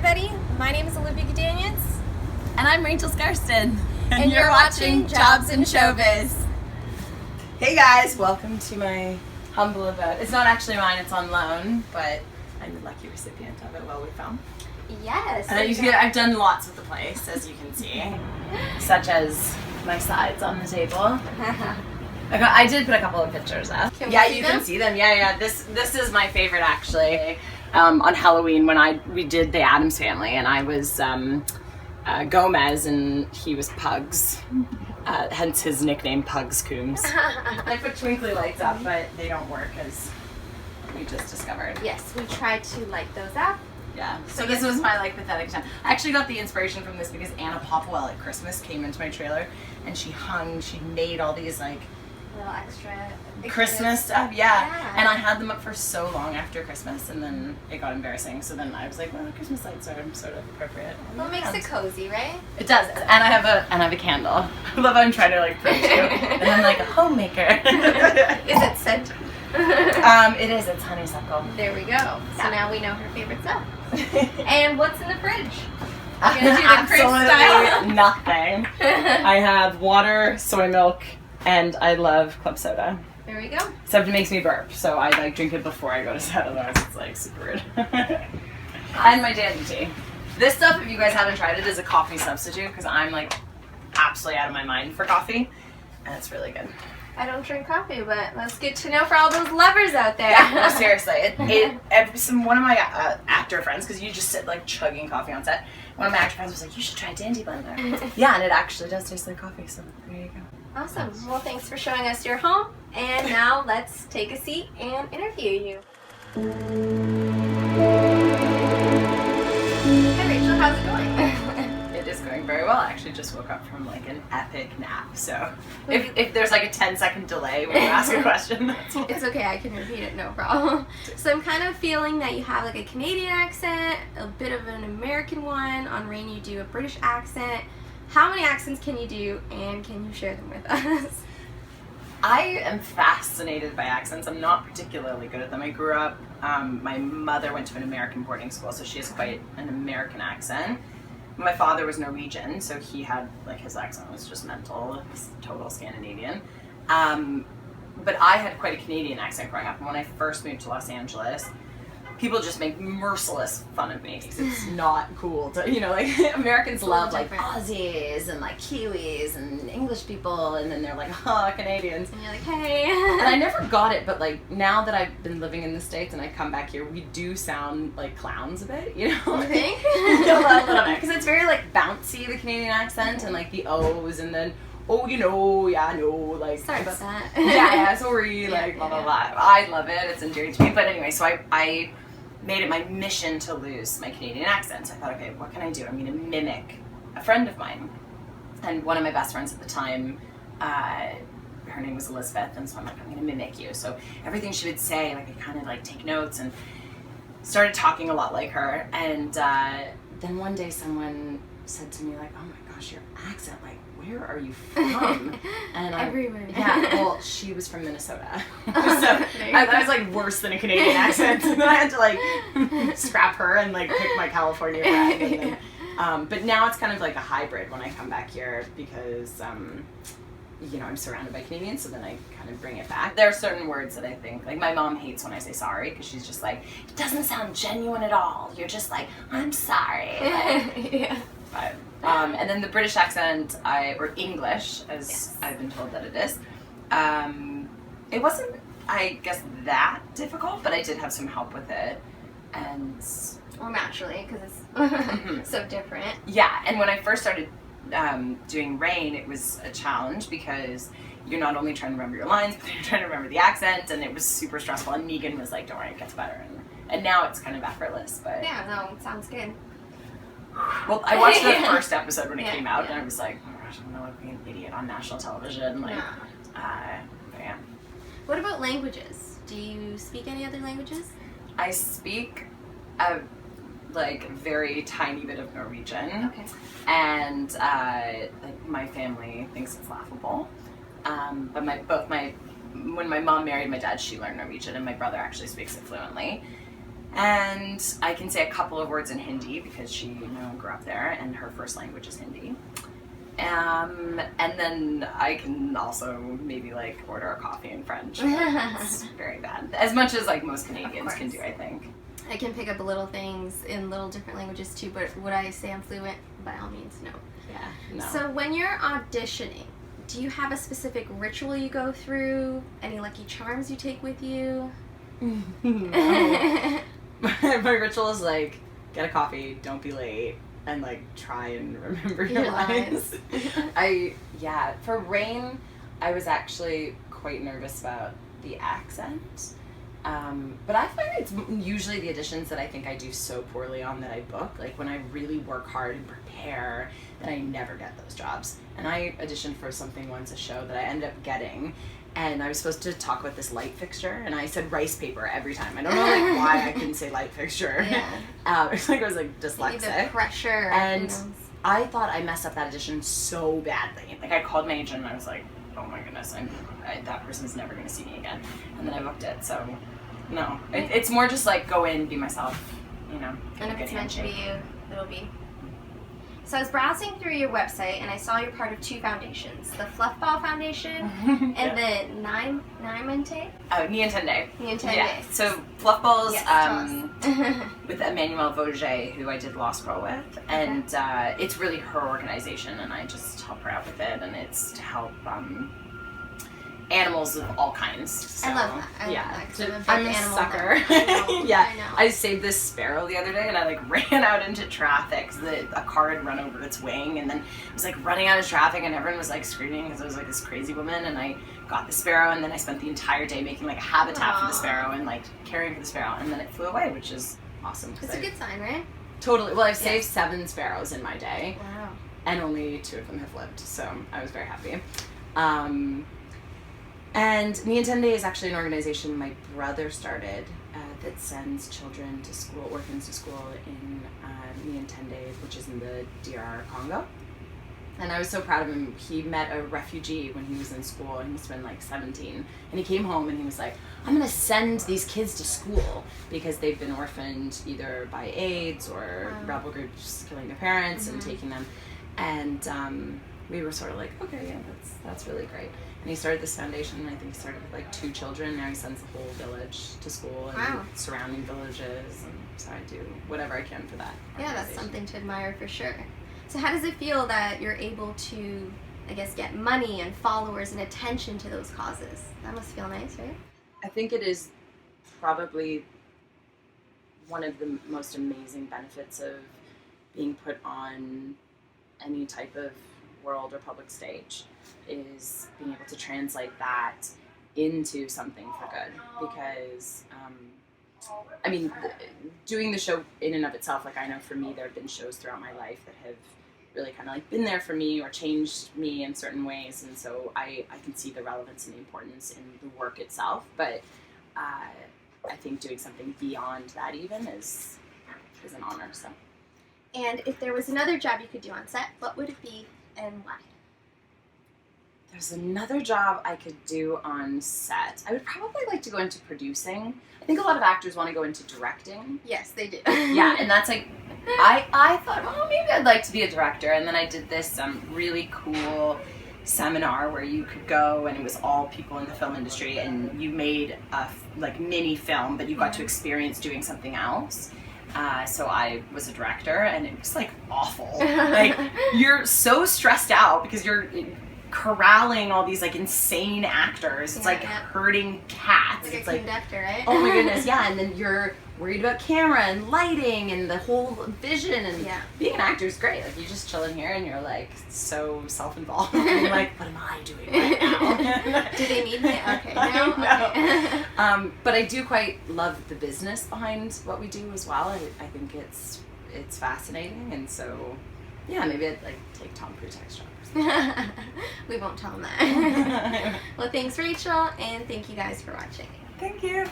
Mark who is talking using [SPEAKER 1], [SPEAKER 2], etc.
[SPEAKER 1] everybody. My name is Olivia Gudaniec.
[SPEAKER 2] And I'm Rachel Skarsten.
[SPEAKER 1] And you're watching Jobs in Showbiz.
[SPEAKER 2] Hey guys, welcome to my humble abode. It's not actually mine, it's on loan, but I'm the lucky recipient of it while we film.
[SPEAKER 1] Yes.
[SPEAKER 2] And I've done lots with the place, as you can see, such as my sides on the table. I did put a couple of pictures up.
[SPEAKER 1] Can
[SPEAKER 2] you can see them. Yeah. This is my favorite actually. On Halloween when we did the Addams Family, and I was Gomez and he was Pugs. Hence his nickname, Pugs Coombs. I put twinkly lights up, but they don't work as we just discovered.
[SPEAKER 1] Yes, we tried to light those up.
[SPEAKER 2] Yeah, so this was my pathetic time. I actually got the inspiration from this because Anna Popwell at Christmas came into my trailer and she made all these
[SPEAKER 1] Little extra
[SPEAKER 2] Christmas stuff, yeah. And I had them up for so long after Christmas, and then it got embarrassing. So then I was like, well, Christmas lights are sort of appropriate.
[SPEAKER 1] Well, it makes it cozy, right?
[SPEAKER 2] It does, and I have a candle. I love how I'm trying to print you, and I'm like a homemaker.
[SPEAKER 1] Is it scented?
[SPEAKER 2] It is. It's honeysuckle.
[SPEAKER 1] There we go. So now we know her favorite stuff. And what's in the fridge? We're gonna do the fridge style.
[SPEAKER 2] Nothing. I have water, soy milk, and I love club soda.
[SPEAKER 1] There we go.
[SPEAKER 2] Except it makes me burp, so I drink it before I go to set, otherwise it's super rude. And my dandy tea. This stuff, if you guys haven't tried it, is a coffee substitute because I'm absolutely out of my mind for coffee, and it's really good.
[SPEAKER 1] I don't drink coffee, but that's good to know for all those lovers out there.
[SPEAKER 2] Yeah, no, seriously. One of my actor friends, because you just sit chugging coffee on set, one of my actor friends was like, you should try Dandy Blender. Yeah, and it actually does taste like coffee, so there you go.
[SPEAKER 1] Awesome. Well, thanks for showing us your home. And now let's take a seat and interview you. Hi, Rachel. How's it going?
[SPEAKER 2] It is going very well. I actually just woke up from an epic nap. So if there's a 10-second delay when you ask a question, that's why.
[SPEAKER 1] It's okay. I can repeat it. No problem. So I'm kind of feeling that you have a Canadian accent, a bit of an American one. On Rain, you do a British accent. How many accents can you do, and can you share them with us?
[SPEAKER 2] I am fascinated by accents. I'm not particularly good at them. I grew up, my mother went to an American boarding school, so she has quite an American accent. My father was Norwegian, so he had, his accent was just mental. It was total Scandinavian. But I had quite a Canadian accent growing up, and when I first moved to Los Angeles, people just make merciless fun of me because it's not cool to, Americans love Aussies and Kiwis and English people, and then they're Canadians.
[SPEAKER 1] And you're like, hey.
[SPEAKER 2] And I never got it, but now that I've been living in the States and I come back here, we do sound like clowns a bit,
[SPEAKER 1] You think?
[SPEAKER 2] A little bit. Because it's very bouncy, the Canadian accent, and the O's, and then sorry
[SPEAKER 1] about that.
[SPEAKER 2] yeah, sorry, blah, blah, blah. I love it, it's endearing to me. But anyway, so I made it my mission to lose my Canadian accent. So I thought, okay, what can I do? I'm going to mimic a friend of mine. And one of my best friends at the time, her name was Elizabeth, and so I'm going to mimic you. So everything she would say, I kind of take notes and started talking a lot like her. And then one day someone said to me, oh my gosh, your accent, where are you from? And
[SPEAKER 1] everywhere.
[SPEAKER 2] Yeah, well, she was from Minnesota. So I was worse than a Canadian accent. And then I had to scrap her and pick my California brand. And then, but now it's kind of a hybrid when I come back here because I'm surrounded by Canadians, so then I kind of bring it back. There are certain words that I think, my mom hates when I say sorry because she's just it doesn't sound genuine at all. You're just I'm sorry.
[SPEAKER 1] Yeah.
[SPEAKER 2] But, and then the British accent, or English, as I've been told that it is, it wasn't, I guess, that difficult, but I did have some help with it. And
[SPEAKER 1] well, naturally, because it's so different.
[SPEAKER 2] Yeah, and when I first started doing Rain, it was a challenge because you're not only trying to remember your lines, but you're trying to remember the accent, and it was super stressful. And Negan was don't worry, it gets better. And now it's kind of effortless. But
[SPEAKER 1] yeah, no, it sounds good.
[SPEAKER 2] Well, I watched the first episode when it came out, and I was like, oh my gosh, I'm gonna look like an idiot on national television. Yeah.
[SPEAKER 1] What about languages? Do you speak any other languages?
[SPEAKER 2] I speak a very tiny bit of Norwegian.
[SPEAKER 1] Okay.
[SPEAKER 2] And my family thinks it's laughable. But when my mom married my dad, she learned Norwegian, and my brother actually speaks it fluently. And I can say a couple of words in Hindi because she, grew up there, and her first language is Hindi. And then I can also maybe order a coffee in French. It's very bad. As much as most Canadians can do, I think.
[SPEAKER 1] I can pick up little things in little different languages too, but would I say I'm fluent? By all means, no.
[SPEAKER 2] Yeah, no.
[SPEAKER 1] So when you're auditioning, do you have a specific ritual you go through? Any lucky charms you take with you?
[SPEAKER 2] My ritual is get a coffee, don't be late, and try and remember your lines. For Rain, I was actually quite nervous about the accent. But I find it's usually the auditions that I think I do so poorly on that I book. When I really work hard and prepare, then I never get those jobs. And I auditioned for something once, a show that I ended up getting, and I was supposed to talk about this light fixture, and I said rice paper every time. I don't know why I couldn't say light fixture. Yeah. It's I was dyslexic.
[SPEAKER 1] The pressure.
[SPEAKER 2] And I thought I messed up that audition so badly. I called my agent and I was like, oh my goodness, that person's never going to see me again. And then I booked it, so no. It's more just go in, be myself,
[SPEAKER 1] And if it's meant to be you, it'll be. So I was browsing through your website and I saw you're part of 2 foundations, the Fluffball Foundation and the Niente?
[SPEAKER 2] Oh, Nientende.
[SPEAKER 1] Nientende.
[SPEAKER 2] Yeah. So Fluffballs with Emmanuelle Vauger, who I did Law School with, and it's really her organization, and I just help her out with it, and it's to help animals of all kinds. So,
[SPEAKER 1] I love that.
[SPEAKER 2] I'm a sucker. I saved this sparrow the other day, and I ran out into traffic because a car had run over its wing, and then I was running out of traffic, and everyone was screaming because I was this crazy woman, and I got the sparrow, and then I spent the entire day making a habitat for the sparrow and caring for the sparrow, and then it flew away, which is awesome.
[SPEAKER 1] It's a good sign, right?
[SPEAKER 2] Totally. Well, I've saved 7 sparrows in my day.
[SPEAKER 1] Wow.
[SPEAKER 2] And only 2 of them have lived, so I was very happy. And Nientende is actually an organization my brother started that sends children to school, orphans to school in Nientende, which is in the DR Congo. And I was so proud of him. He met a refugee when he was in school, and he must have been 17. And he came home and he was like, I'm going to send these kids to school because they've been orphaned either by AIDS or rebel groups killing their parents and taking them. And we were sort of okay, yeah, that's really great. And he started this foundation, and I think he started with 2 children. Now he sends the whole village to school and surrounding villages. And so I do whatever I can for that.
[SPEAKER 1] Yeah, that's something to admire for sure. So how does it feel that you're able to, get money and followers and attention to those causes? That must feel nice, right?
[SPEAKER 2] I think it is probably one of the most amazing benefits of being put on any type of world or public stage is being able to translate that into something for good, because doing the show in and of itself, I know for me there have been shows throughout my life that have really kind of been there for me or changed me in certain ways, and so I can see the relevance and the importance in the work itself, but I think doing something beyond that even is an honor. So.
[SPEAKER 1] And if there was another job you could do on set, what would it be and why?
[SPEAKER 2] There's another job I could do on set. I would probably like to go into producing. I think a lot of actors want to go into directing.
[SPEAKER 1] Yes, they do.
[SPEAKER 2] Yeah, and that's I thought, well, maybe I'd like to be a director, and then I did this really cool seminar where you could go, and it was all people in the film industry, and you made a mini film, but you got to experience doing something else. So I was a director, and it was awful. You're so stressed out because you're corralling all these insane actors. It's herding cats.
[SPEAKER 1] It's a conductor, right?
[SPEAKER 2] Oh my goodness, yeah. And then you're worried about camera and lighting and the whole vision. And being an actor is great. You just chill in here and you're so self-involved. And you're what am I doing right now?
[SPEAKER 1] Do they need me? Okay, no.
[SPEAKER 2] No. But I do quite love the business behind what we do as well. I think it's fascinating, and so yeah, maybe I'd take Tom Cruise's job.
[SPEAKER 1] We won't tell him that. Well, thanks, Rachel, and thank you guys for watching.
[SPEAKER 2] Thank you.